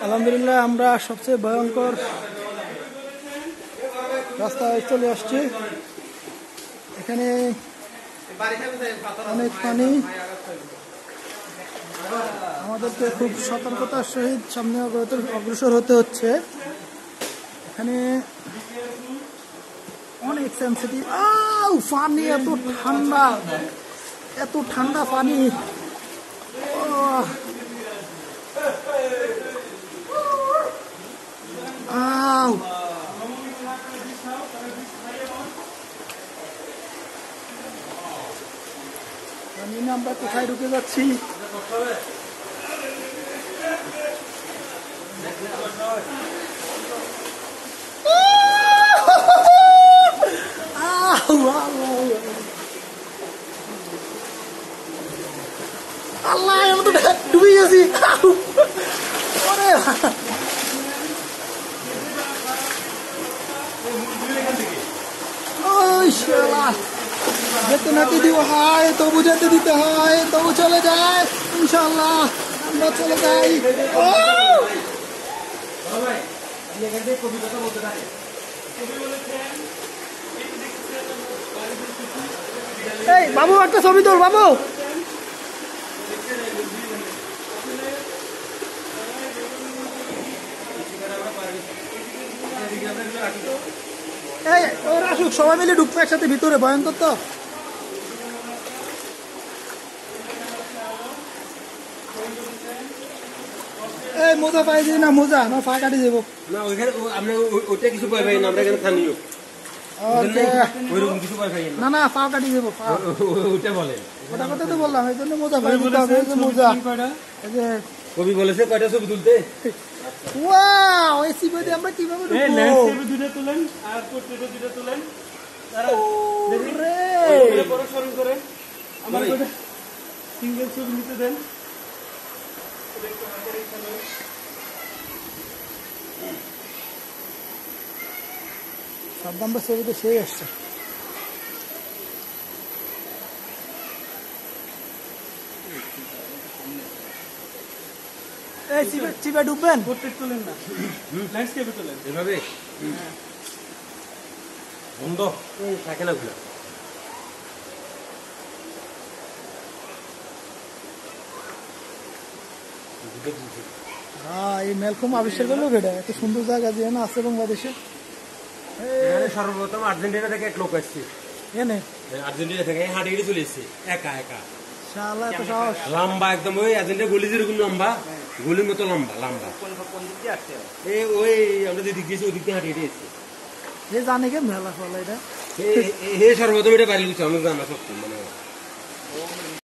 আলহামদুলিল্লাহ আমরা সবচেয়ে ভয়ঙ্কর রাস্তায় চলে আসছি। এখানে অনেক পানি, আমাদেরকে খুব সতর্কতার সহিত সামনে অগ্রসর হতে হচ্ছে। এখানে অনেক সেন্সিটিভ। পানি এত ঠান্ডা, এত ঠান্ডা পানি। আমরা কোথায় ঢুকে যাচ্ছি? আল্লাহ, আমি তো ডুবে গেছি। যেতে নাকি দিব হয়, তবু যেতে দিতে হয়, তবু চলে যায়। ইনশাল্লাহ আমরা চলে যাই। এই বাবু, একটা ছবি তোল বাবু। এই ওরা আসুক, সবাই মিলে ঢুকবো একসাথে ভিতরে। ভয়ঙ্কর তো। এই মোজা পাই দিই না, মোজা না পা কাটি দেবো না। ওইখানে আমরা ওইটা কিছু পাই ভাই না, আমরা এখানে স্থানীয় না না পা কাটি দেবো। ওইটা বলে, ওটা কথা তো বললাম, এই জন্য মোজা পাই দিতে হবে। মোজা কবি বলেছে কয়টা ছবি তুলতে। ওয়াও, এই সিবে দিয়ে আমরা কিভাবে ঢুকবো? ল্যান্ডস্কেপে দুটো তুলেন আর পোর্ট্রেটে দুটো তুলেন। দেখি পরে সরল করেন। আমার কয়টা সিঙ্গেল ছবি নিতে দেন। সব আমরা ছবিতে সেই আসছে। এই চিপে ঢুকবেন? পোর্ট্রেট তুলেন না, ল্যান্ডস্কেপে তুলেন। এভাবে বন্ধ থাকে না খোলা। হ্যাঁ, এই মেলকম আবিষ্কার করলো বেটা। এত সুন্দর জায়গা যে না আছে বাংলাদেশে। সর্বপ্রথম আর্জেন্টিনা থেকে এক লোক আসছে, এনে আর্জেন্টিনা থেকে হাঁটে হেঁটে চলে এসছে একা একা। শালা এত সাহস। লম্বা একদম, ওই আর্জেন্টিনা গলি যেরকম লম্বা, গলির মতো লম্বা লম্বা। ওই আমরা যে দিক দিয়েছি ওই দিক দিয়ে হাঁটে হেঁটে এসছে। এ জানে কে মেলা ফলা এটা। সর্বপ্রথম এটা বাড়ি লুচি, আমরা জানা সত্যি মানে